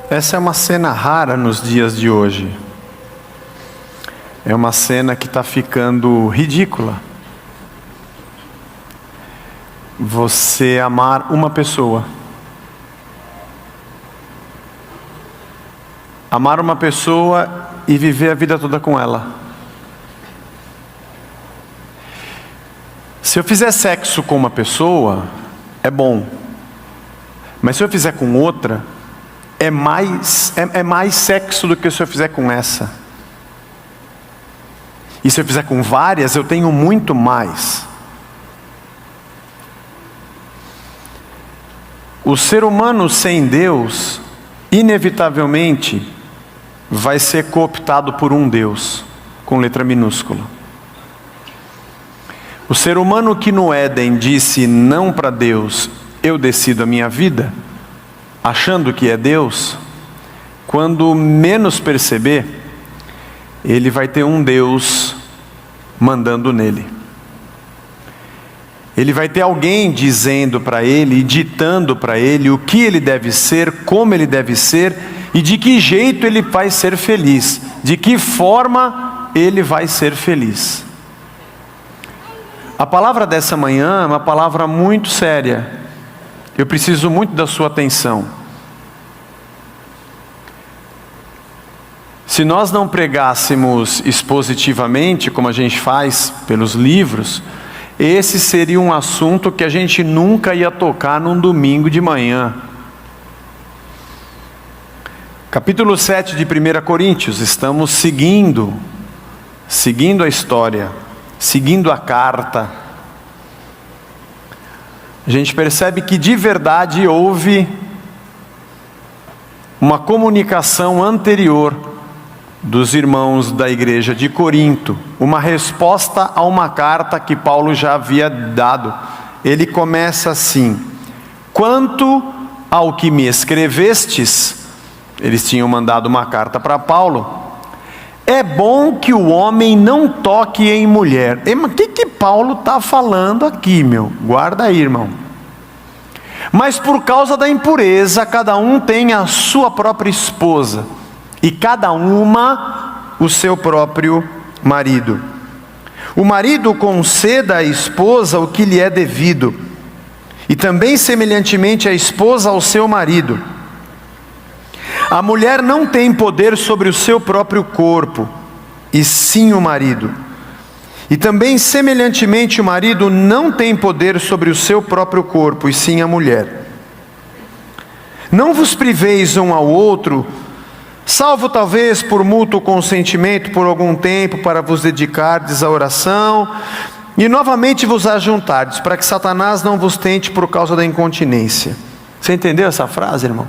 Essa é uma cena rara nos dias de hoje. É uma cena que está ficando ridícula. Você amar uma pessoa. Amar uma pessoa e viver a vida toda com ela. Se eu fizer sexo com uma pessoa, é bom. Mas se eu fizer com outra, é mais sexo do que se eu fizer com essa. E se eu fizer com várias, eu tenho muito mais. O ser humano sem Deus, inevitavelmente, vai ser cooptado por um Deus, com letra minúscula. O ser humano que no Éden disse não para Deus, eu decido a minha vida, achando que é Deus, quando menos perceber, ele vai ter um Deus mandando nele. Ele vai ter alguém dizendo para ele, ditando para ele o que ele deve ser, como ele deve ser e de que jeito ele vai ser feliz, de que forma ele vai ser feliz. A palavra dessa manhã é uma palavra muito séria. Eu preciso muito da sua atenção. Se nós não pregássemos expositivamente, como a gente faz pelos livros, esse seria um assunto que a gente nunca ia tocar num domingo de manhã. Capítulo 7 de 1 Coríntios, estamos seguindo a história, seguindo a carta. A gente percebe que de verdade houve uma comunicação anterior dos irmãos da igreja de Corinto, uma resposta a uma carta que Paulo já havia dado. Ele começa assim: quanto ao que me escrevestes, eles tinham mandado uma carta para Paulo, é bom que o homem não toque em mulher. Mas o que Paulo está falando aqui, meu? Guarda aí, irmão. Mas por causa da impureza, cada um tem a sua própria esposa, e cada uma o seu próprio marido. O marido conceda à esposa o que lhe é devido, e também semelhantemente a esposa ao seu marido. A mulher não tem poder sobre o seu próprio corpo, e sim o marido. E também semelhantemente o marido não tem poder sobre o seu próprio corpo, e sim a mulher. Não vos priveis um ao outro, salvo talvez por mútuo consentimento por algum tempo, para vos dedicardes à oração, e novamente vos ajuntardes, para que Satanás não vos tente por causa da incontinência. Você entendeu essa frase, irmão?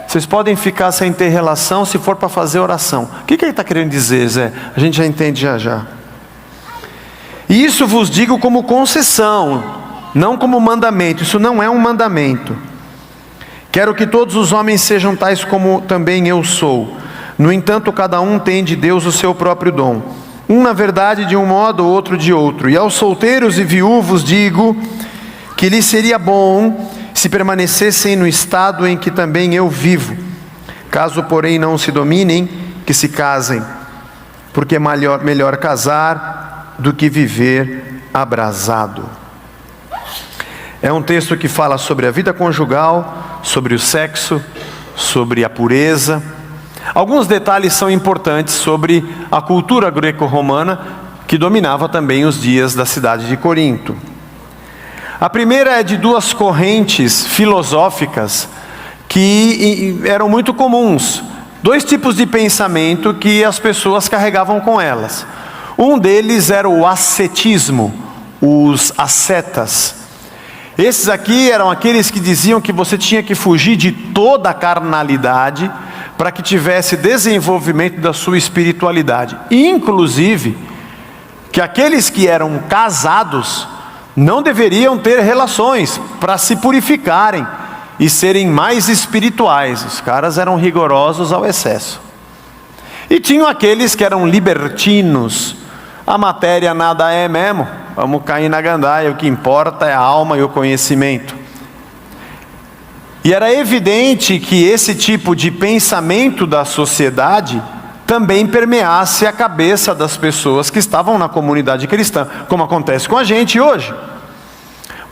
Vocês podem ficar sem ter relação se for para fazer oração. O que ele está querendo dizer, Zé? A gente já entende já. E isso vos digo como concessão, não como mandamento. Isso não é um mandamento. Quero que todos os homens sejam tais como também eu sou. No entanto, cada um tem de Deus o seu próprio dom. Um na verdade de um modo, outro de outro. E aos solteiros e viúvos digo que lhes seria bom se permanecessem no estado em que também eu vivo. Caso, porém, não se dominem, que se casem, porque é melhor casar do que viver abrasado. É um texto que fala sobre a vida conjugal, sobre o sexo, sobre a pureza. Alguns detalhes são importantes sobre a cultura greco-romana, que dominava também os dias da cidade de Corinto. A primeira é de duas correntes filosóficas que eram muito comuns. Dois tipos de pensamento que as pessoas carregavam com elas. Um deles era o ascetismo, os ascetas. Esses aqui eram aqueles que diziam que você tinha que fugir de toda a carnalidade para que tivesse desenvolvimento da sua espiritualidade. Inclusive, que aqueles que eram casados não deveriam ter relações para se purificarem e serem mais espirituais. Os caras eram rigorosos ao excesso. E tinham aqueles que eram libertinos. A matéria nada é mesmo, vamos cair na gandaia, o que importa é a alma e o conhecimento. E era evidente que esse tipo de pensamento da sociedade também permeasse a cabeça das pessoas que estavam na comunidade cristã, como acontece com a gente hoje.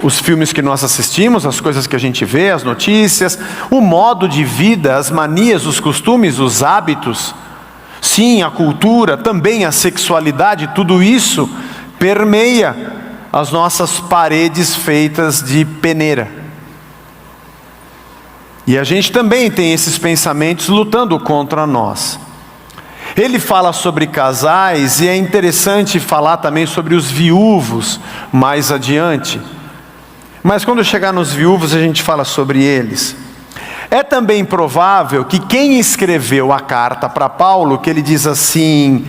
Os filmes que nós assistimos, as coisas que a gente vê, as notícias, o modo de vida, as manias, os costumes, os hábitos, sim, a cultura, também a sexualidade, tudo isso permeia as nossas paredes feitas de peneira. E a gente também tem esses pensamentos lutando contra nós. Ele fala sobre casais e é interessante falar também sobre os viúvos mais adiante. Mas quando chegar nos viúvos a gente fala sobre eles. É também provável que quem escreveu a carta para Paulo, que ele diz assim,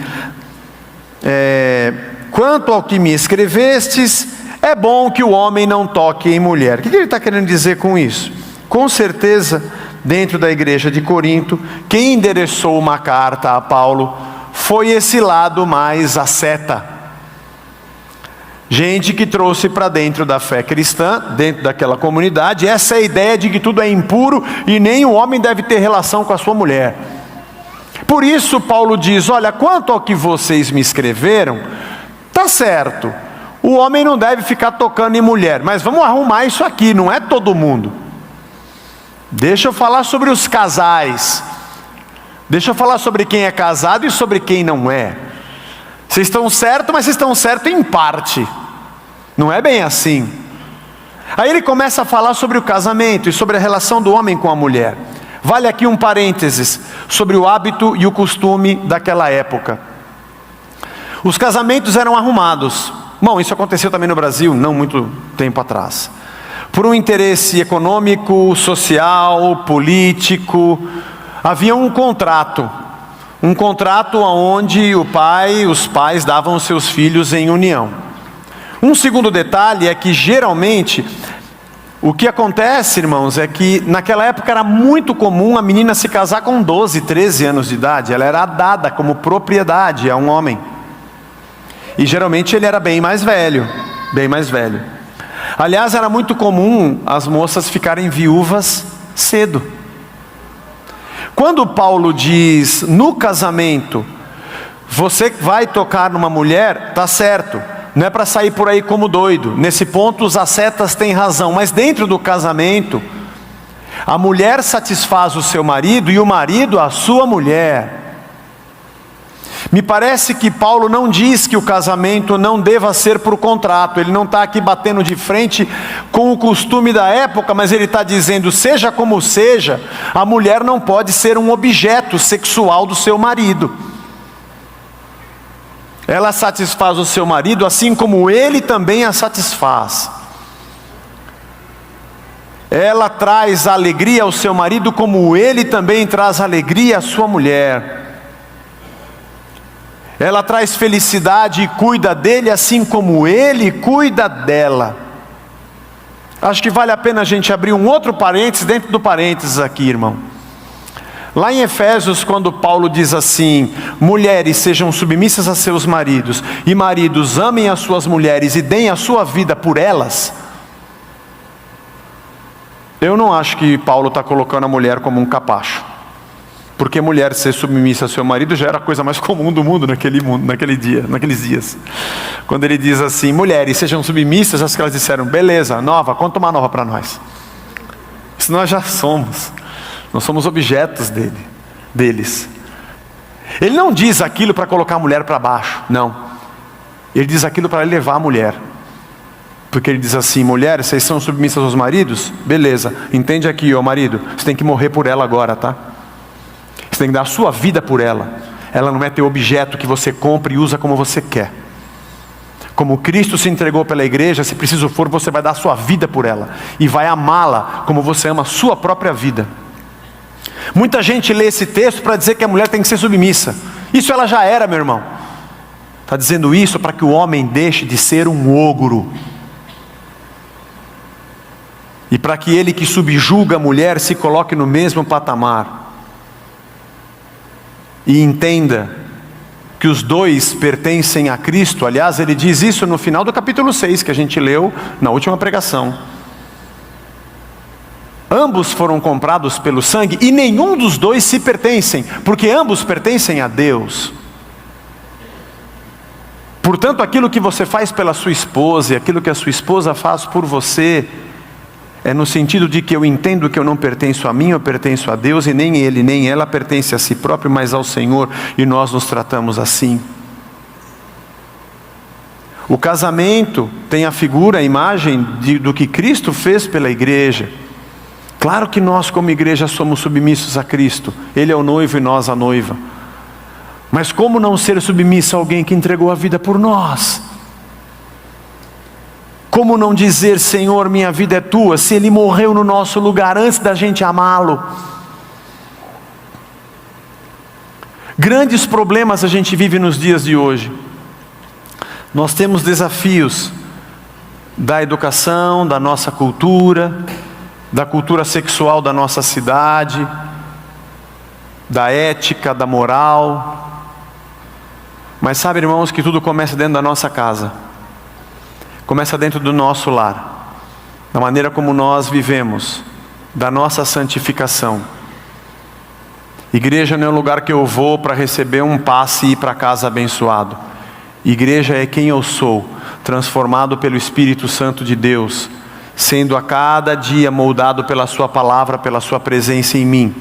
quanto ao que me escrevestes, é bom que o homem não toque em mulher. O que ele está querendo dizer com isso? Com certeza, dentro da igreja de Corinto, quem endereçou uma carta a Paulo foi esse lado mais asceta. Gente que trouxe para dentro da fé cristã, dentro daquela comunidade, essa ideia de que tudo é impuro e nem o homem deve ter relação com a sua mulher. Por isso Paulo diz, olha, quanto ao que vocês me escreveram, tá certo, o homem não deve ficar tocando em mulher, mas vamos arrumar isso aqui, não é todo mundo. Deixa eu falar sobre os casais. Deixa eu falar sobre quem é casado e sobre quem não é. Vocês estão certos, mas vocês estão certos em parte. Não é bem assim. Aí ele começa a falar sobre o casamento e sobre a relação do homem com a mulher. Vale aqui um parênteses sobre o hábito e o costume daquela época. Os casamentos eram arrumados. Bom, isso aconteceu também no Brasil, não muito tempo atrás. Por um interesse econômico, social, político, havia um contrato onde os pais davam os seus filhos em união. Um segundo detalhe é que geralmente, o que acontece, irmãos, é que naquela época era muito comum a menina se casar com 12, 13 anos de idade, ela era dada como propriedade a um homem. E geralmente ele era bem mais velho. Aliás, era muito comum as moças ficarem viúvas cedo. Quando Paulo diz, no casamento, você vai tocar numa mulher, tá certo, não é para sair por aí como doido. Nesse ponto os ascetas têm razão, mas dentro do casamento, a mulher satisfaz o seu marido e o marido a sua mulher. Me parece que Paulo não diz que o casamento não deva ser por contrato. Ele não está aqui batendo de frente com o costume da época, mas ele está dizendo, seja como seja, a mulher não pode ser um objeto sexual do seu marido. Ela satisfaz o seu marido assim como ele também a satisfaz. Ela traz alegria ao seu marido como ele também traz alegria à sua mulher. Ela traz felicidade e cuida dele assim como ele cuida dela. Acho que vale a pena a gente abrir um outro parênteses dentro do parênteses aqui, irmão. Lá em Efésios, quando Paulo diz assim, mulheres sejam submissas a seus maridos, e maridos amem as suas mulheres e deem a sua vida por elas. Eu não acho que Paulo está colocando a mulher como um capacho. Porque mulher ser submissa ao seu marido já era a coisa mais comum do mundo naqueles dias. Quando ele diz assim, mulheres sejam submissas, as que elas disseram, beleza, nova, conta uma nova para nós. Isso nós já somos. Nós somos objetos deles. Ele não diz aquilo para colocar a mulher para baixo, não. Ele diz aquilo para elevar a mulher. Porque ele diz assim, mulheres, vocês são submissas aos maridos? Beleza, entende aqui, ó marido, você tem que morrer por ela agora, tá? Você tem que dar a sua vida por ela. Ela não é teu objeto que você compra e usa como você quer. Como Cristo se entregou pela igreja, se preciso for, você vai dar a sua vida por ela. E vai amá-la como você ama a sua própria vida. Muita gente lê esse texto para dizer que a mulher tem que ser submissa. Isso ela já era, meu irmão. Está dizendo isso para que o homem deixe de ser um ogro. E para que ele que subjuga a mulher se coloque no mesmo patamar. E entenda que os dois pertencem a Cristo. Aliás, ele diz isso no final do capítulo 6, que a gente leu na última pregação. Ambos foram comprados pelo sangue e nenhum dos dois se pertencem, porque ambos pertencem a Deus. Portanto, aquilo que você faz pela sua esposa e aquilo que a sua esposa faz por você, é no sentido de que eu entendo que eu não pertenço a mim, eu pertenço a Deus, e nem ele, nem ela pertence a si próprio, mas ao Senhor, e nós nos tratamos assim. O casamento tem a figura, a imagem do que Cristo fez pela igreja. Claro que nós como igreja somos submissos a Cristo, Ele é o noivo e nós a noiva. Mas como não ser submisso a alguém que entregou a vida por nós? Como não dizer, Senhor, minha vida é tua, se Ele morreu no nosso lugar antes da gente amá-lo? Grandes problemas a gente vive nos dias de hoje. Nós temos desafios da educação, da nossa cultura, da cultura sexual da nossa cidade, da ética, da moral. Mas sabe, irmãos, que tudo começa dentro da nossa casa. Começa dentro do nosso lar, da maneira como nós vivemos, da nossa santificação. Igreja não é o lugar que eu vou para receber um passe e ir para casa abençoado. Igreja é quem eu sou, transformado pelo Espírito Santo de Deus, sendo a cada dia moldado pela sua palavra, pela sua presença em mim.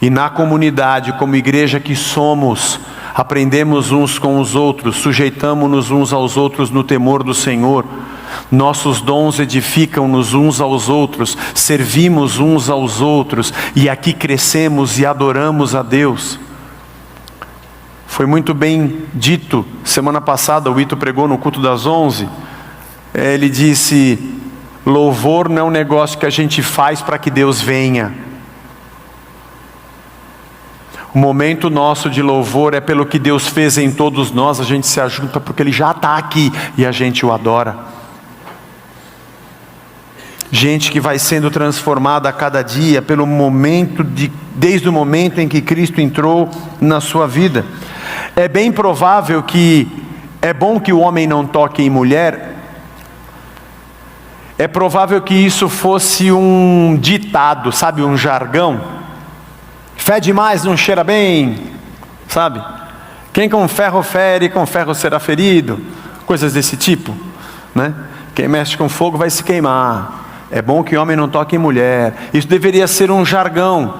E na comunidade, como igreja que somos, aprendemos uns com os outros, sujeitamos-nos uns aos outros no temor do Senhor. Nossos dons edificam-nos uns aos outros, servimos uns aos outros, e aqui crescemos e adoramos a Deus. Foi muito bem dito, semana passada o Ito pregou no culto das 11, ele disse, louvor não é um negócio que a gente faz para que Deus venha. O momento nosso de louvor é pelo que Deus fez em todos nós, a gente se ajunta porque Ele já está aqui e a gente o adora. Gente que vai sendo transformada a cada dia pelo momento desde o momento em que Cristo entrou na sua vida. É bem provável que é bom que o homem não toque em mulher. É provável que isso fosse um ditado, sabe, um jargão. Fede mais, não cheira bem, sabe? Quem com ferro fere, com ferro será ferido. Coisas desse tipo, né? Quem mexe com fogo vai se queimar. É bom que homem não toque em mulher. Isso deveria ser um jargão,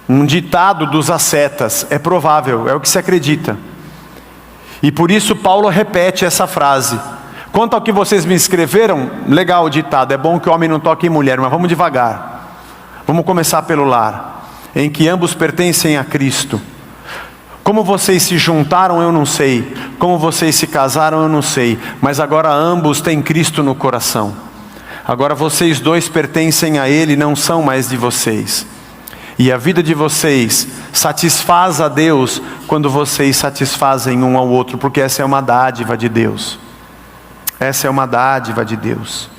um ditado dos ascetas. É provável, é o que se acredita. E por isso Paulo repete essa frase. Quanto ao que vocês me escreveram, legal o ditado, é bom que homem não toque em mulher, mas vamos devagar. Vamos começar pelo lar, em que ambos pertencem a Cristo. Como vocês se juntaram eu não sei, como vocês se casaram eu não sei, mas agora ambos têm Cristo no coração. Agora vocês dois pertencem a Ele, não são mais de vocês. E a vida de vocês satisfaz a Deus quando vocês satisfazem um ao outro, porque essa é uma dádiva de Deus. Essa é uma dádiva de Deus.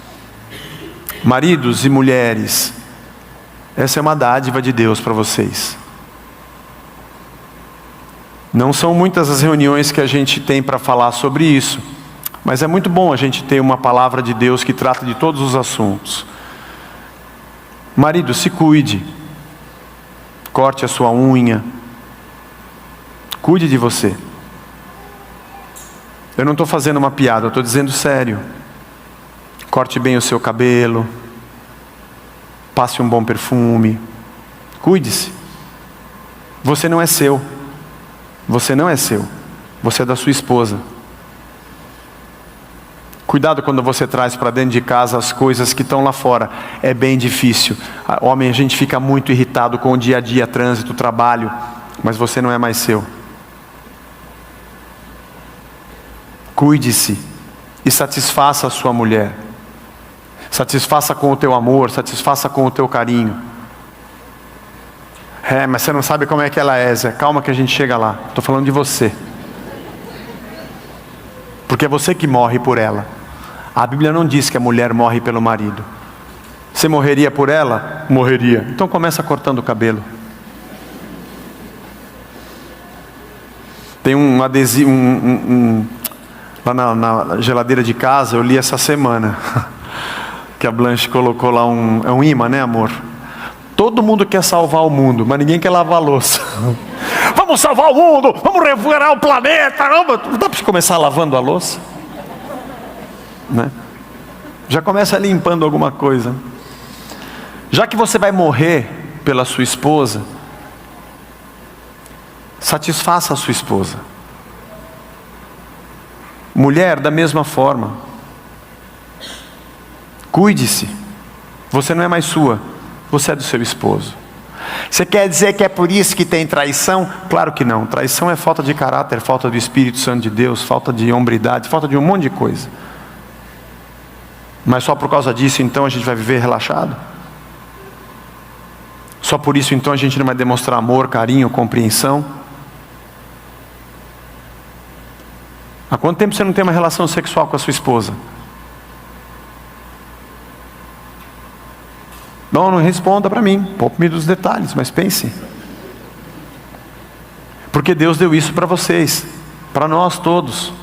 Maridos e mulheres, essa é uma dádiva de Deus para vocês. Não são muitas as reuniões que a gente tem para falar sobre isso, mas é muito bom a gente ter uma palavra de Deus que trata de todos os assuntos. Marido, se cuide. Corte a sua unha. Cuide de você. Eu não estou fazendo uma piada, eu estou dizendo sério. Corte bem o seu cabelo. Passe um bom perfume. Cuide-se. Você não é seu. Você não é seu. Você é da sua esposa. Cuidado quando você traz para dentro de casa as coisas que estão lá fora. É bem difícil. Homem, a gente fica muito irritado com o dia a dia, trânsito, trabalho. Mas você não é mais seu. Cuide-se e satisfaça a sua mulher. Satisfaça com o teu amor, satisfaça com o teu carinho. Mas você não sabe como é que ela é, Zé. Calma que a gente chega lá. Estou falando de você. Porque é você que morre por ela. A Bíblia não diz que a mulher morre pelo marido. Você morreria por ela? Morreria. Então começa cortando o cabelo. Tem um adesivo, lá na geladeira de casa, eu li essa semana. Que a Blanche colocou lá é um imã, né, amor? Todo mundo quer salvar o mundo, mas ninguém quer lavar a louça. Vamos salvar o mundo, vamos recuperar o planeta. Não dá para começar lavando a louça? Né? Já começa limpando alguma coisa. Já que você vai morrer pela sua esposa, satisfaça a sua esposa. Mulher, da mesma forma. Cuide-se. Você não é mais sua, você é do seu esposo. Você quer dizer que é por isso que tem traição? Claro que não. Traição é falta de caráter, falta do Espírito Santo de Deus, falta de hombridade, falta de um monte de coisa. Mas só por causa disso então a gente vai viver relaxado? Só por isso então a gente não vai demonstrar amor, carinho, compreensão? Há quanto tempo você não tem uma relação sexual com a sua esposa? Não responda para mim, poupe-me dos detalhes, mas pense. Porque Deus deu isso para vocês, para nós todos.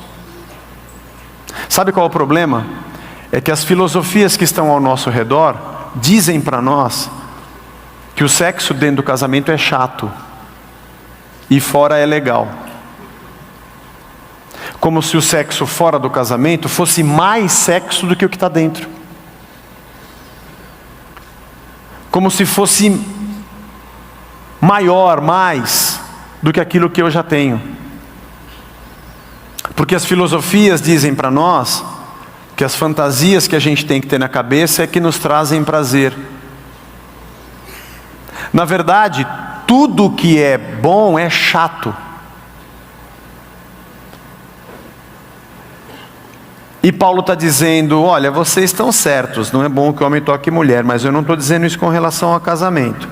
Sabe qual é o problema? É que as filosofias que estão ao nosso redor dizem para nós que o sexo dentro do casamento é chato e fora é legal. Como se o sexo fora do casamento fosse mais sexo do que o que está dentro. Como se fosse maior, mais do que aquilo que eu já tenho. Porque as filosofias dizem para nós que as fantasias que a gente tem que ter na cabeça é que nos trazem prazer. Na verdade, tudo que é bom é chato. E Paulo está dizendo, olha, vocês estão certos, não é bom que o homem toque mulher, mas eu não estou dizendo isso com relação ao casamento.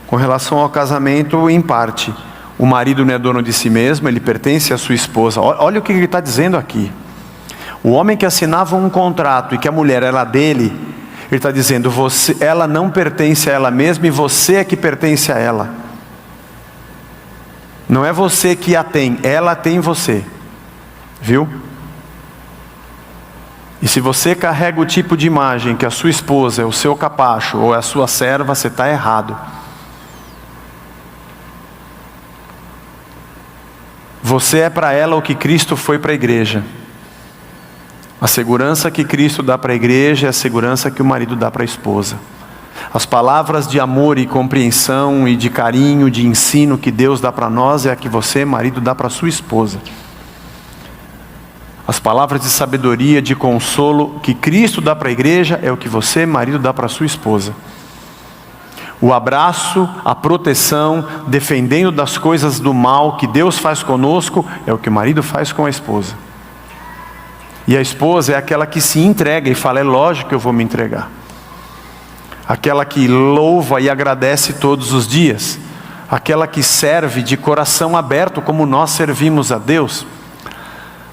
Com relação ao casamento, em parte, o marido não é dono de si mesmo, ele pertence à sua esposa. Olha o que ele está dizendo aqui. O homem que assinava um contrato e que a mulher era dele, ele está dizendo, ela não pertence a ela mesma e você é que pertence a ela. Não é você que a tem, ela tem você. Viu? E se você carrega o tipo de imagem que a sua esposa é o seu capacho ou é a sua serva, você está errado. Você é para ela o que Cristo foi para a igreja. A segurança que Cristo dá para a igreja é a segurança que o marido dá para a esposa. As palavras de amor e compreensão e de carinho, de ensino que Deus dá para nós é a que você, marido, dá para a sua esposa. As palavras de sabedoria, de consolo que Cristo dá para a igreja é o que você, marido, dá para a sua esposa. O abraço, a proteção, defendendo das coisas do mal que Deus faz conosco, é o que o marido faz com a esposa. E a esposa é aquela que se entrega e fala, é lógico que eu vou me entregar. Aquela que louva e agradece todos os dias. Aquela que serve de coração aberto como nós servimos a Deus.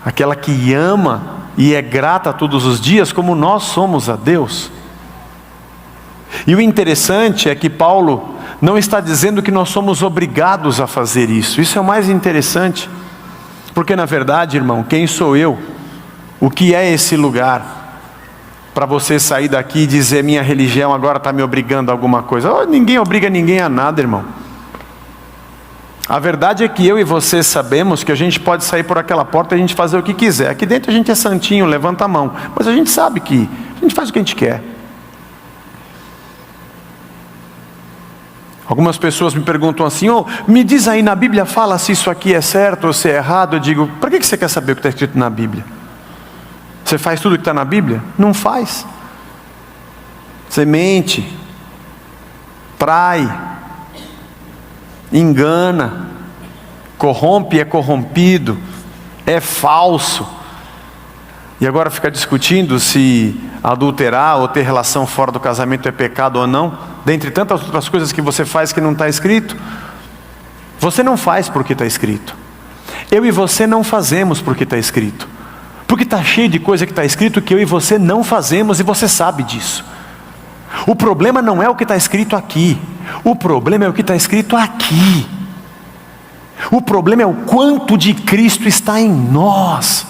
Aquela que ama e é grata todos os dias como nós somos a Deus. E o interessante é que Paulo não está dizendo que nós somos obrigados a fazer isso. Isso é o mais interessante. Porque na verdade, irmão, quem sou eu? O que é esse lugar? Para você sair daqui e dizer, minha religião agora está me obrigando a alguma coisa. Oh, ninguém obriga ninguém a nada, irmão. A verdade é que eu e você sabemos que a gente pode sair por aquela porta e a gente fazer o que quiser. Aqui dentro a gente é santinho, levanta a mão. Mas a gente sabe que a gente faz o que a gente quer. Algumas pessoas me perguntam assim, me diz aí na Bíblia, fala se isso aqui é certo ou se é errado. Eu digo, para que você quer saber o que está escrito na Bíblia? Você faz tudo o que está na Bíblia? Não faz. Você mente, trai, engana, corrompe, é corrompido, é falso. E agora fica discutindo se adulterar ou ter relação fora do casamento é pecado ou não, dentre tantas outras coisas que você faz que não está escrito. Você não faz porque está escrito. Eu e você não fazemos porque está escrito. Porque está cheio de coisa que está escrito que eu e você não fazemos e você sabe disso. O problema não é o que está escrito aqui. O problema é o que está escrito aqui. O problema é o quanto de Cristo está em nós.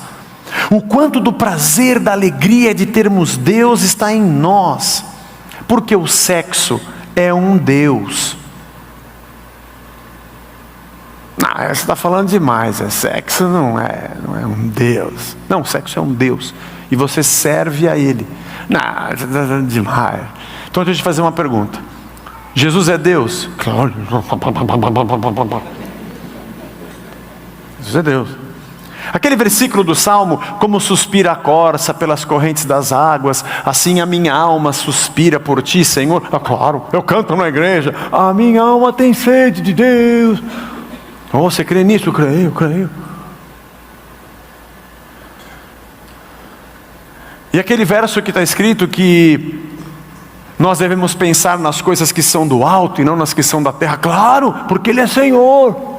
O quanto do prazer, da alegria de termos Deus está em nós, porque o sexo é um Deus. Não, você está falando demais, sexo não é um Deus. Não, sexo é um Deus, e você serve a Ele. Não, você está falando demais. Então deixa eu te fazer uma pergunta: Jesus é Deus? Claro. Jesus é Deus. Aquele versículo do Salmo: como suspira a corça pelas correntes das águas, assim a minha alma suspira por ti, Senhor. Ah, claro, eu canto na igreja: a minha alma tem sede de Deus. Oh, você crê nisso? Eu creio. E aquele verso que está escrito que nós devemos pensar nas coisas que são do alto e não nas que são da terra. Claro, porque Ele é Senhor.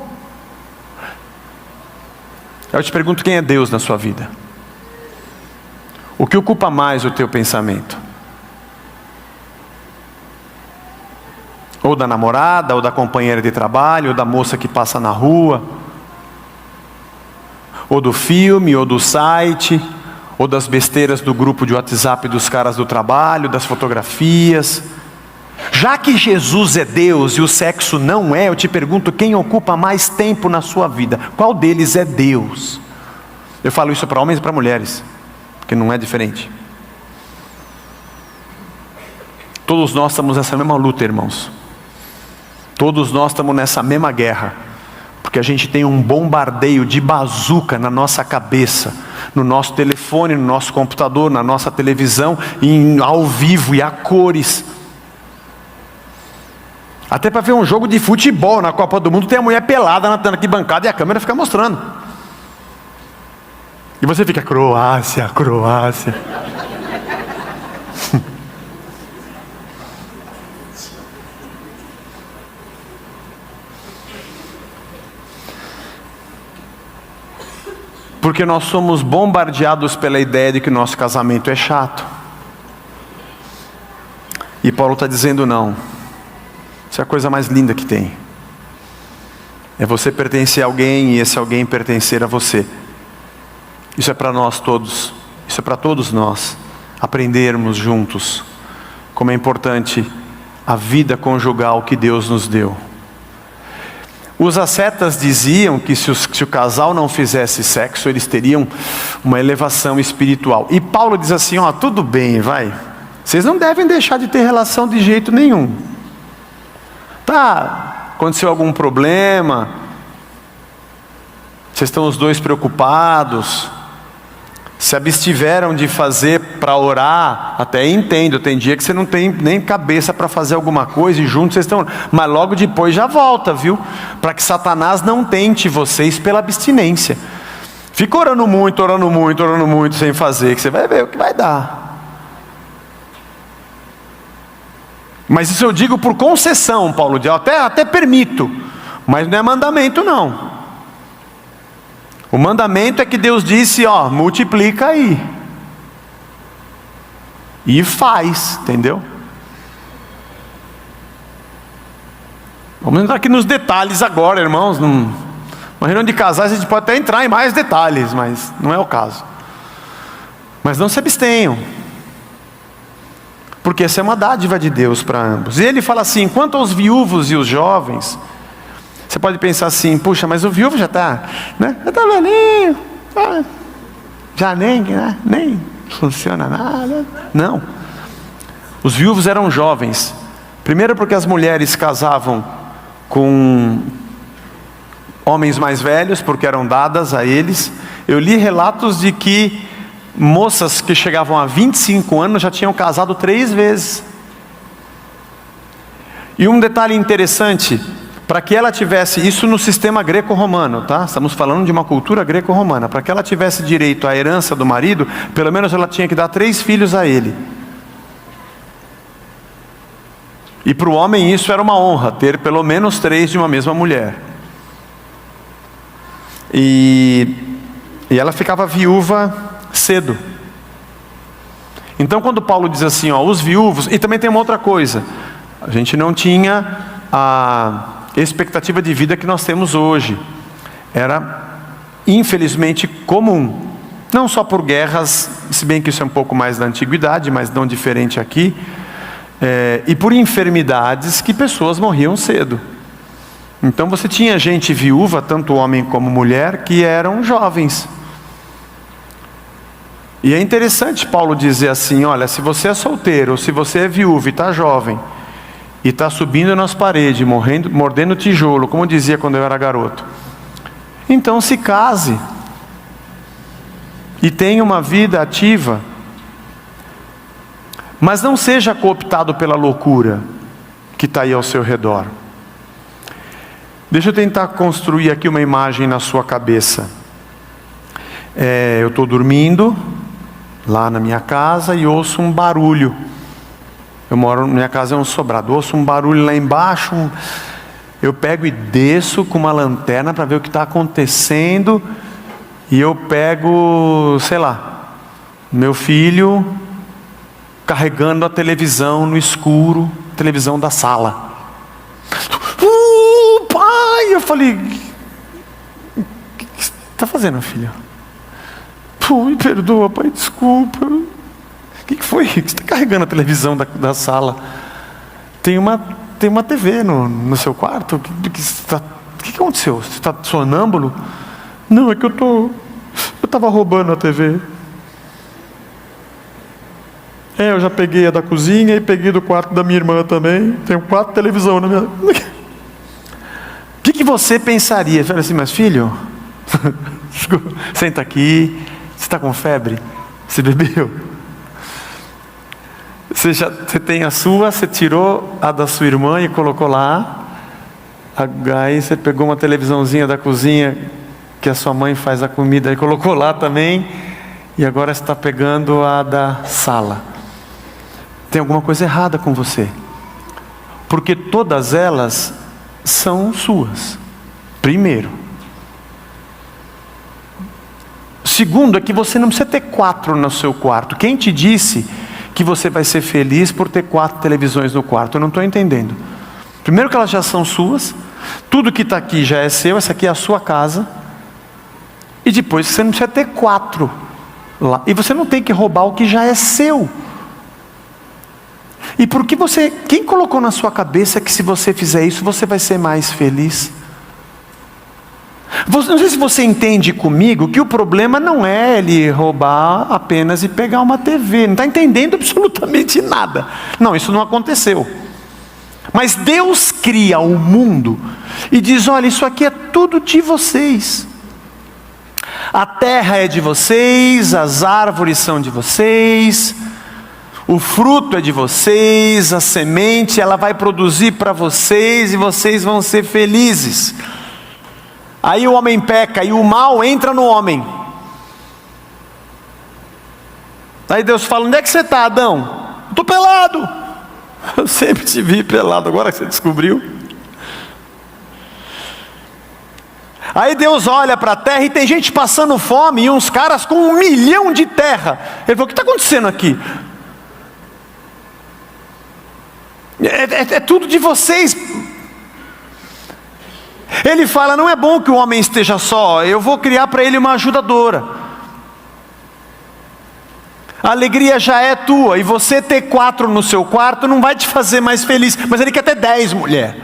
Eu te pergunto, quem é Deus na sua vida? O que ocupa mais o teu pensamento? Ou da namorada, ou da companheira de trabalho, ou da moça que passa na rua, ou do filme, ou do site, ou das besteiras do grupo de WhatsApp dos caras do trabalho, das fotografias. Já que Jesus é Deus e o sexo não é, eu te pergunto, quem ocupa mais tempo na sua vida? Qual deles é Deus? Eu falo isso para homens e para mulheres, porque não é diferente. Todos nós estamos nessa mesma luta, irmãos. Todos nós estamos nessa mesma guerra, porque a gente tem um bombardeio de bazuca na nossa cabeça, no nosso telefone, no nosso computador, na nossa televisão, ao vivo e a cores. Até para ver um jogo de futebol na Copa do Mundo, tem a mulher pelada na arquibancada e a câmera fica mostrando. E você fica: Croácia. Porque nós somos bombardeados pela ideia de que o nosso casamento é chato. E Paulo está dizendo: não. Isso é a coisa mais linda que tem. É você pertencer a alguém e esse alguém pertencer a você. Isso é para nós todos. Isso é para todos nós. Aprendermos juntos como é importante a vida conjugal que Deus nos deu. Os ascetas diziam que se o casal não fizesse sexo, eles teriam uma elevação espiritual. E Paulo diz assim: ó, tudo bem, vai. Vocês não devem deixar de ter relação de jeito nenhum. Tá, aconteceu algum problema, vocês estão os dois preocupados, se abstiveram de fazer para orar, até entendo, tem dia que você não tem nem cabeça para fazer alguma coisa e juntos vocês estão, mas logo depois já volta, viu? Para que Satanás não tente vocês pela abstinência. Fica orando muito sem fazer, que você vai ver o que vai dar. Mas isso eu digo por concessão, Paulo diz, até permito, mas não é mandamento não. O mandamento é que Deus disse, ó, multiplica aí. E faz, entendeu? Vamos entrar aqui nos detalhes agora, irmãos. Numa reunião de casais a gente pode até entrar em mais detalhes, mas não é o caso. Mas não se abstenham, porque essa é uma dádiva de Deus para ambos. E ele fala assim: quanto aos viúvos e os jovens, você pode pensar assim, puxa, mas o viúvo já está, né? Já está velhinho, já nem funciona nada. Não, os viúvos eram jovens. Primeiro porque as mulheres casavam com homens mais velhos, porque eram dadas a eles. Eu li relatos de que moças que chegavam a 25 anos já tinham casado 3 vezes. E um detalhe interessante, para que ela tivesse, isso no sistema greco-romano, tá? Estamos falando de uma cultura greco-romana. Para que ela tivesse direito à herança do marido, pelo menos ela tinha que dar 3 filhos a ele. E para o homem isso era uma honra, ter pelo menos 3 de uma mesma mulher. E ela ficava viúva cedo. Então quando Paulo diz assim, ó, os viúvos, e também tem uma outra coisa, a gente não tinha a expectativa de vida que nós temos hoje. Era infelizmente comum Não só por guerras, se bem que isso é um pouco mais da antiguidade, mas não diferente aqui, e por enfermidades que pessoas morriam cedo. Então você tinha gente viúva, tanto homem como mulher, que eram jovens. E é interessante Paulo dizer assim, olha, se você é solteiro, ou se você é viúvo e está jovem, e está subindo nas paredes, mordendo tijolo, como eu dizia quando eu era garoto, então se case, e tenha uma vida ativa, mas não seja cooptado pela loucura que está aí ao seu redor. Deixa eu tentar construir aqui uma imagem na sua cabeça. Eu estou dormindo lá na minha casa e ouço um barulho. Minha casa é um sobrado, ouço um barulho lá embaixo. Eu pego e desço com uma lanterna para ver o que está acontecendo. E eu pego, sei lá, meu filho carregando a televisão no escuro, televisão da sala. Pai! Eu falei, o que você está fazendo, filho? Pô, me perdoa, pai, desculpa. O que foi? Você está carregando a televisão da sala? Tem uma TV no seu quarto? O que aconteceu? Você está sonâmbulo? Não, é que eu estava roubando a TV. Eu já peguei a da cozinha e peguei do quarto da minha irmã também. Tenho 4 televisões na minha... O que você pensaria? Eu falei assim, mas filho, senta aqui, você está com febre? Você bebeu? Você tem a sua, você tirou a da sua irmã e colocou lá. Aí você pegou uma televisãozinha da cozinha, que a sua mãe faz a comida, e colocou lá também. E agora você está pegando a da sala. Tem alguma coisa errada com você. Porque todas elas são suas. Primeiro. Segundo, é que você não precisa ter 4 no seu quarto. Quem te disse que você vai ser feliz por ter 4 televisões no quarto? Eu não estou entendendo. Primeiro que elas já são suas. Tudo que está aqui já é seu. Essa aqui é a sua casa. E depois você não precisa ter 4 lá. E você não tem que roubar o que já é seu. E por que quem colocou na sua cabeça que se você fizer isso, você vai ser mais feliz? Não sei se você entende comigo que o problema não é ele roubar apenas e pegar uma TV. Não está entendendo absolutamente nada. Não, isso não aconteceu. Mas Deus cria o mundo e diz, olha, isso aqui é tudo de vocês. A terra é de vocês, as árvores são de vocês, o fruto é de vocês, a semente, ela vai produzir para vocês e vocês vão ser felizes. Aí o homem peca e o mal entra no homem. Aí Deus fala, onde é que você está, Adão? Estou pelado. Eu sempre te vi pelado, agora que você descobriu. Aí Deus olha para a terra e tem gente passando fome e uns caras com 1 milhão de terra. Ele falou, o que está acontecendo aqui? É tudo de vocês. Ele fala, não é bom que o homem esteja só, eu vou criar para ele uma ajudadora. A alegria já é tua, e você ter 4 no seu quarto não vai te fazer mais feliz, mas ele quer ter 10, mulher.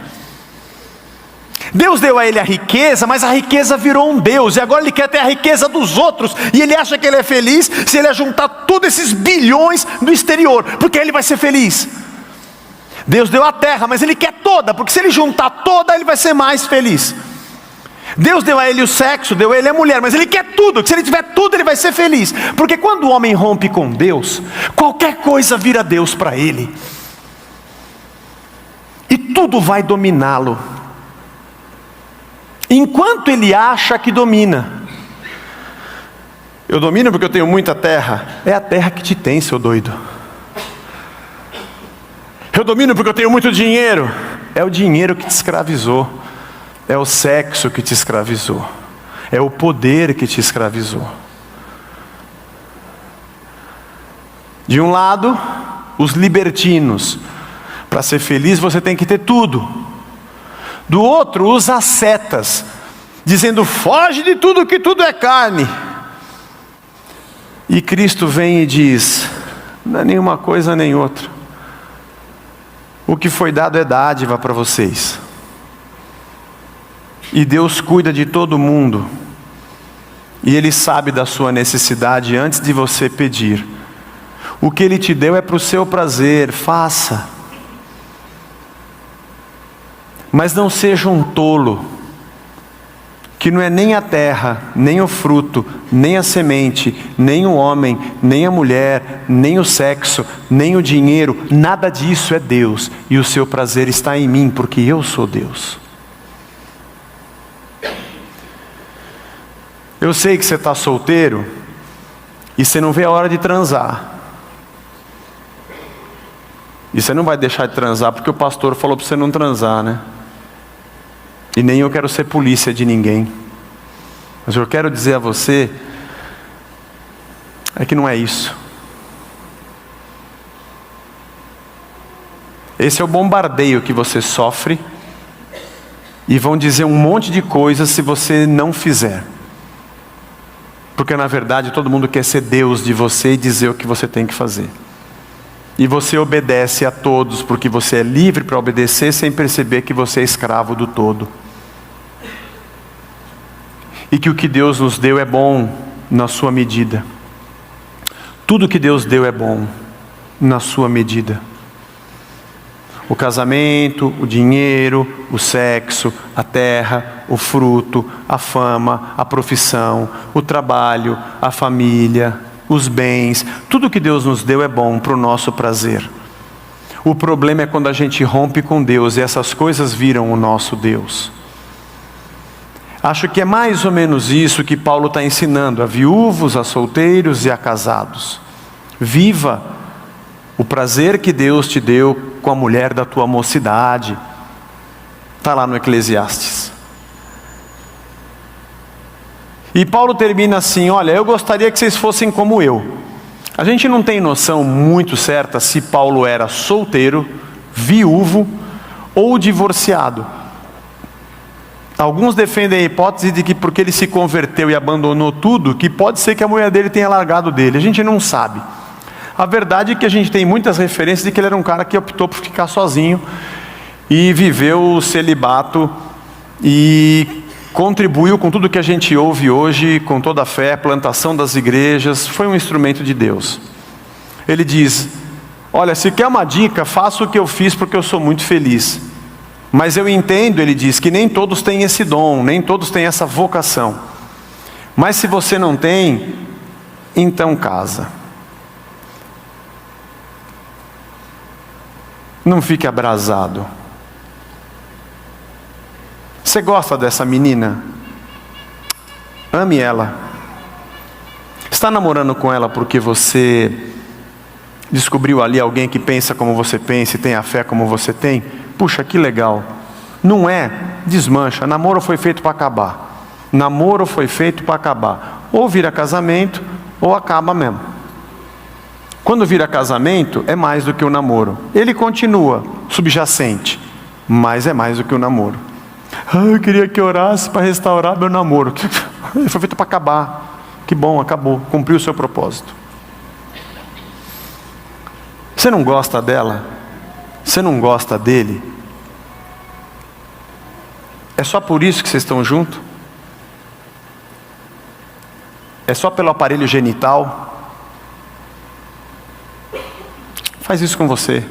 Deus deu a ele a riqueza, mas a riqueza virou um Deus, e agora ele quer ter a riqueza dos outros, e ele acha que ele é feliz se ele juntar todos esses bilhões do exterior, porque ele vai ser feliz. Deus deu a terra, mas ele quer toda, porque se ele juntar toda, ele vai ser mais feliz. Deus deu a ele o sexo, deu a ele a mulher, mas ele quer tudo, porque se ele tiver tudo, ele vai ser feliz. Porque quando o homem rompe com Deus, qualquer coisa vira Deus para ele. E tudo vai dominá-lo. Enquanto ele acha que domina. Eu domino porque eu tenho muita terra. É a terra que te tem, seu doido. Eu domino porque eu tenho muito dinheiro. É o dinheiro que te escravizou. É o sexo que te escravizou. É o poder que te escravizou. De um lado, os libertinos. Para ser feliz você tem que ter tudo. Do outro, os ascetas. Dizendo, foge de tudo que tudo é carne. E Cristo vem e diz: não é nenhuma coisa nem outra. O que foi dado é dádiva para vocês. E Deus cuida de todo mundo. E Ele sabe da sua necessidade antes de você pedir. O que Ele te deu é para o seu prazer, faça. Mas não seja um tolo, que não é nem a terra, nem o fruto, nem a semente, nem o homem, nem a mulher, nem o sexo, nem o dinheiro, nada disso é Deus, e o seu prazer está em mim, porque eu sou Deus. Eu sei que você está solteiro, e você não vê a hora de transar. E você não vai deixar de transar, porque o pastor falou para você não transar, né? E nem eu quero ser polícia de ninguém. Mas eu quero dizer a você, é que não é isso. Esse é o bombardeio que você sofre, e vão dizer um monte de coisas se você não fizer. Porque na verdade todo mundo quer ser Deus de você e dizer o que você tem que fazer. E você obedece a todos, porque você é livre para obedecer sem perceber que você é escravo do todo. E que o que Deus nos deu é bom na sua medida. Tudo que Deus deu é bom na sua medida. O casamento, o dinheiro, o sexo, a terra, o fruto, a fama, a profissão, o trabalho, a família, os bens, tudo que Deus nos deu é bom para o nosso prazer. O problema é quando a gente rompe com Deus e essas coisas viram o nosso Deus. Acho que é mais ou menos isso que Paulo está ensinando a viúvos, a solteiros e a casados. Viva o prazer que Deus te deu com a mulher da tua mocidade. Está lá no Eclesiastes. E Paulo termina assim: olha, eu gostaria que vocês fossem como eu. A gente não tem noção muito certa se Paulo era solteiro, viúvo ou divorciado. Alguns defendem a hipótese de que porque ele se converteu e abandonou tudo, que pode ser que a mulher dele tenha largado dele. A gente não sabe. A verdade é que a gente tem muitas referências de que ele era um cara que optou por ficar sozinho e viveu o celibato e contribuiu com tudo que a gente ouve hoje, com toda a fé, plantação das igrejas, foi um instrumento de Deus. Ele diz: olha, se quer uma dica, faça o que eu fiz porque eu sou muito feliz. Mas eu entendo, ele diz, que nem todos têm esse dom, nem todos têm essa vocação. Mas se você não tem, então casa. Não fique abrasado. Você gosta dessa menina? Ame ela. Está namorando com ela porque você descobriu ali alguém que pensa como você pensa e tem a fé como você tem? Puxa, que legal. Não é? Desmancha. Namoro foi feito para acabar. Namoro foi feito para acabar. Ou vira casamento, ou acaba mesmo. Quando vira casamento, é mais do que o namoro. Ele continua subjacente, mas é mais do que o namoro. Eu queria que orasse para restaurar meu namoro. Ele foi feito para acabar. Que bom, acabou. Cumpriu o seu propósito. Você não gosta dela? Você não gosta dele? É só por isso que vocês estão juntos? É só pelo aparelho genital? Faz isso com você.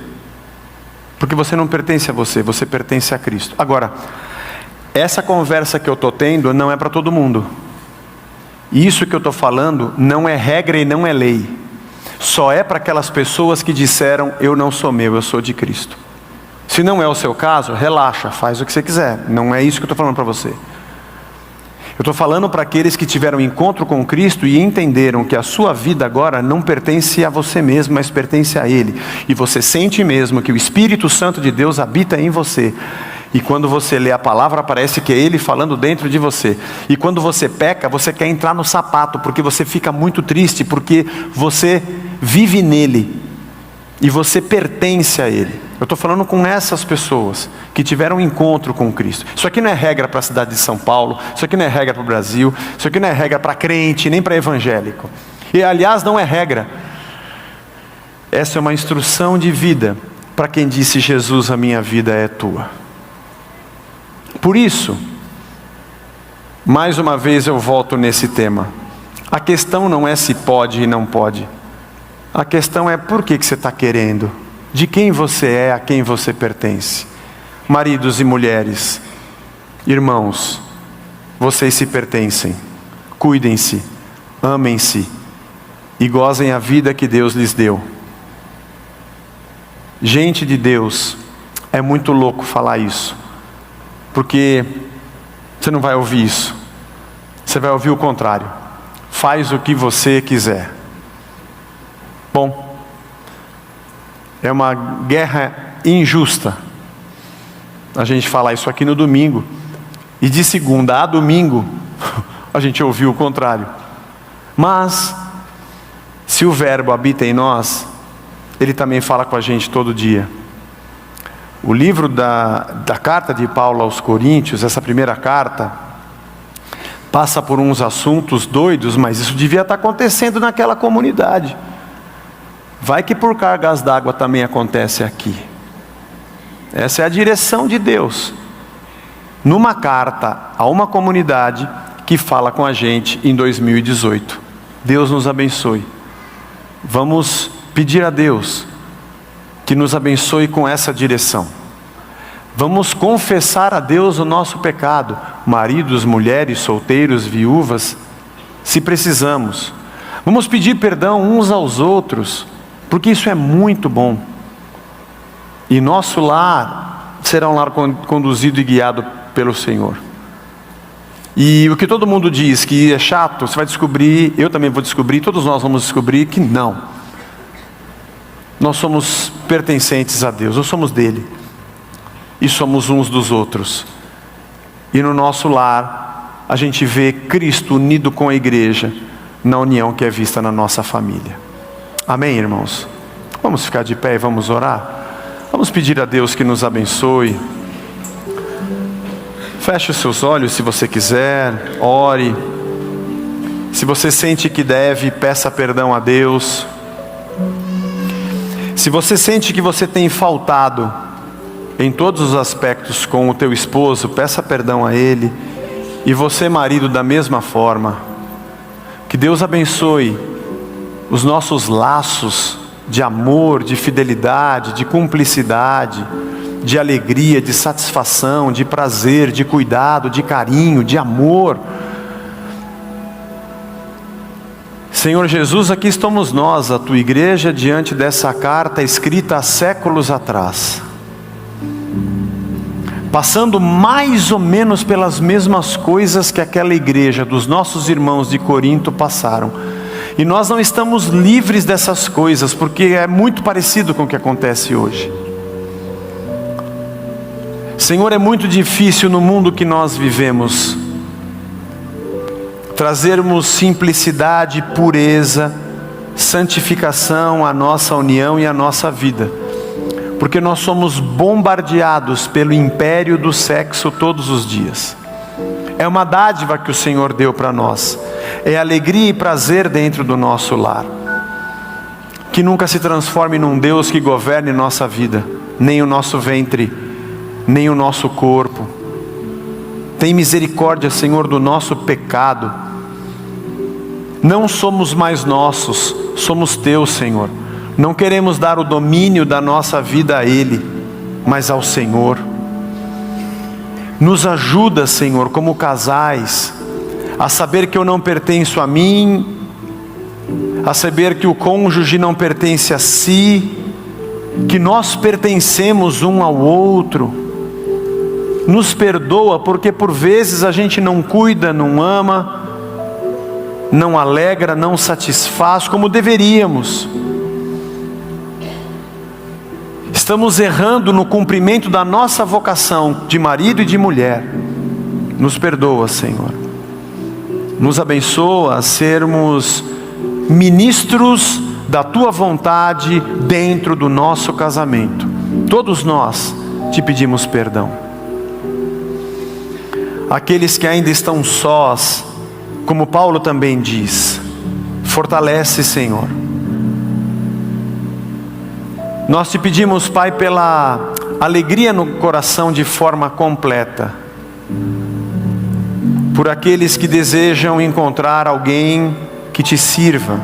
Porque você não pertence a você, você pertence a Cristo. Agora, essa conversa que eu estou tendo não é para todo mundo. Isso que eu estou falando não é regra e não é lei. Só é para aquelas pessoas que disseram: eu não sou meu, eu sou de Cristo. Se não é o seu caso, relaxa, faz o que você quiser. Não é isso que eu estou falando para você. Eu estou falando para aqueles que tiveram encontro com Cristo e entenderam que a sua vida agora não pertence a você mesmo, mas pertence a Ele. E você sente mesmo que o Espírito Santo de Deus habita em você. E quando você lê a palavra, parece que é Ele falando dentro de você. E quando você peca, você quer entrar no sapato, porque você fica muito triste, porque você vive nele. E você pertence a Ele. Eu estou falando com essas pessoas que tiveram um encontro com Cristo. Isso aqui não é regra para a cidade de São Paulo. Isso aqui não é regra para o Brasil. Isso aqui não é regra para crente, nem para evangélico. E aliás, não é regra. Essa é uma instrução de vida para quem disse: Jesus, a minha vida é tua. Por isso, mais uma vez eu volto nesse tema. A questão não é se pode e não pode. A questão é por que você está querendo, de quem você é, a quem você pertence. Maridos e mulheres, irmãos, vocês se pertencem. Cuidem-se, amem-se e gozem a vida que Deus lhes deu. Gente de Deus, é muito louco falar isso, porque você não vai ouvir isso. Você vai ouvir o contrário. Faz o que você quiser. Bom, é uma guerra injusta a gente falar isso aqui no domingo, e de segunda a domingo a gente ouviu o contrário. Mas se o verbo habita em nós, ele também fala com a gente todo dia. O livro da carta de Paulo aos Coríntios, essa primeira carta, passa por uns assuntos doidos, mas isso devia estar acontecendo naquela comunidade. Vai que por cargas d'água também acontece aqui. Essa é a direção de Deus, numa carta a uma comunidade que fala com a gente em 2018. Deus nos abençoe. Vamos pedir a Deus que nos abençoe com essa direção. Vamos confessar a Deus o nosso pecado, maridos, mulheres, solteiros, viúvas, se precisamos. Vamos pedir perdão uns aos outros, porque isso é muito bom. E nosso lar será um lar conduzido e guiado pelo Senhor. E o que todo mundo diz que é chato, você vai descobrir, eu também vou descobrir, todos nós vamos descobrir que não. Nós somos pertencentes a Deus, nós somos dele. E somos uns dos outros. E no nosso lar, a gente vê Cristo unido com a igreja, na união que é vista na nossa família. Amém, irmãos? Vamos ficar de pé e vamos orar? Vamos pedir a Deus que nos abençoe. Feche os seus olhos se você quiser, ore. Se você sente que deve, peça perdão a Deus. Se você sente que você tem faltado em todos os aspectos com o teu esposo, peça perdão a ele. E você, marido, da mesma forma. Que Deus abençoe os nossos laços de amor, de fidelidade, de cumplicidade, de alegria, de satisfação, de prazer, de cuidado, de carinho, de amor. Senhor Jesus, aqui estamos nós, a tua igreja, diante dessa carta escrita há séculos atrás, passando mais ou menos pelas mesmas coisas que aquela igreja dos nossos irmãos de Corinto passaram. E nós não estamos livres dessas coisas, porque é muito parecido com o que acontece hoje. Senhor, é muito difícil no mundo que nós vivemos trazermos simplicidade, pureza, santificação à nossa união e à nossa vida, porque nós somos bombardeados pelo império do sexo todos os dias. É uma dádiva que o Senhor deu para nós, é alegria e prazer dentro do nosso lar. Que nunca se transforme num Deus que governe nossa vida, nem o nosso ventre, nem o nosso corpo. Tem misericórdia, Senhor, do nosso pecado. Não somos mais nossos, somos teus, Senhor. Não queremos dar o domínio da nossa vida a Ele, mas ao Senhor. Nos ajuda, Senhor, como casais, a saber que eu não pertenço a mim, a saber que o cônjuge não pertence a si, que nós pertencemos um ao outro. Nos perdoa, porque por vezes a gente não cuida, não ama, não alegra, não satisfaz como deveríamos. Estamos errando no cumprimento da nossa vocação de marido e de mulher. Nos perdoa, Senhor. Nos abençoa a sermos ministros da Tua vontade dentro do nosso casamento. Todos nós te pedimos perdão. Aqueles que ainda estão sós, como Paulo também diz, Fortalece, Senhor. Nós te pedimos, Pai, pela alegria no coração de forma completa, por aqueles que desejam encontrar alguém que te sirva.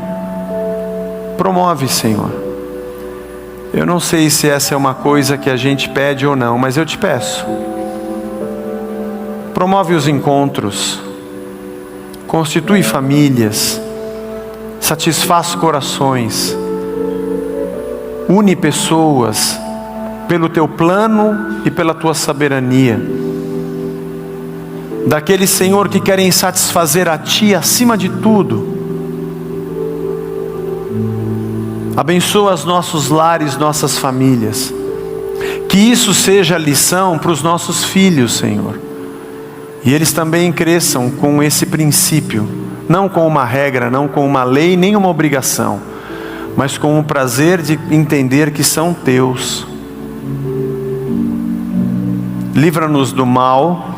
Promove, Senhor. Eu não sei se essa é uma coisa que a gente pede ou não, mas eu te peço. Promove os encontros, constitui famílias, satisfaz corações, une pessoas pelo teu plano e pela tua soberania. Daqueles, Senhor, que querem satisfazer a ti acima de tudo. Abençoa os nossos lares, nossas famílias. Que isso seja lição para os nossos filhos, Senhor. E eles também cresçam com esse princípio, não com uma regra, não com uma lei, nem uma obrigação, mas com o prazer de entender que são teus. Livra-nos do mal,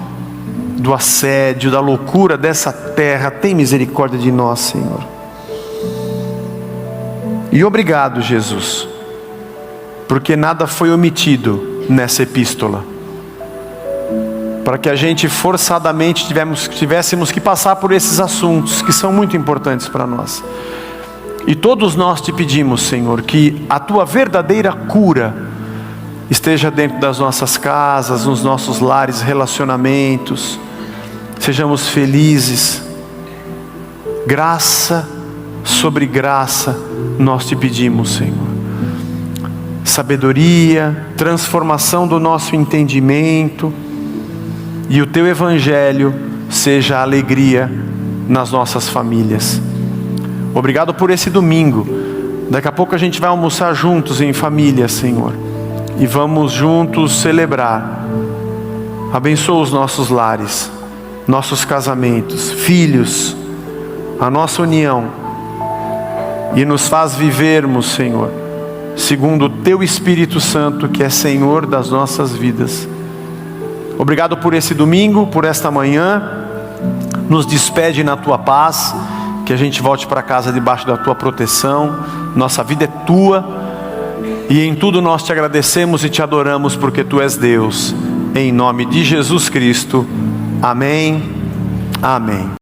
do assédio, da loucura dessa terra. Tem misericórdia de nós, Senhor. E obrigado, Jesus, porque nada foi omitido nessa epístola, para que a gente forçadamente tivéssemos que passar por esses assuntos que são muito importantes para nós. E todos nós te pedimos, Senhor, que a tua verdadeira cura esteja dentro das nossas casas, nos nossos lares, relacionamentos. Sejamos felizes. Graça sobre graça nós te pedimos, Senhor. Sabedoria, transformação do nosso entendimento, e o teu evangelho seja a alegria nas nossas famílias. Obrigado por esse domingo. Daqui a pouco a gente vai almoçar juntos em família, Senhor, e vamos juntos celebrar. Abençoa os nossos lares, nossos casamentos, filhos, a nossa união, e nos faz vivermos, Senhor, segundo o teu Espírito Santo, que é Senhor das nossas vidas. Obrigado por esse domingo, por esta manhã. Nos despede na tua paz, que a gente volte para casa debaixo da tua proteção. Nossa vida é tua, e em tudo nós te agradecemos e te adoramos, porque tu és Deus. Em nome de Jesus Cristo, amém, amém.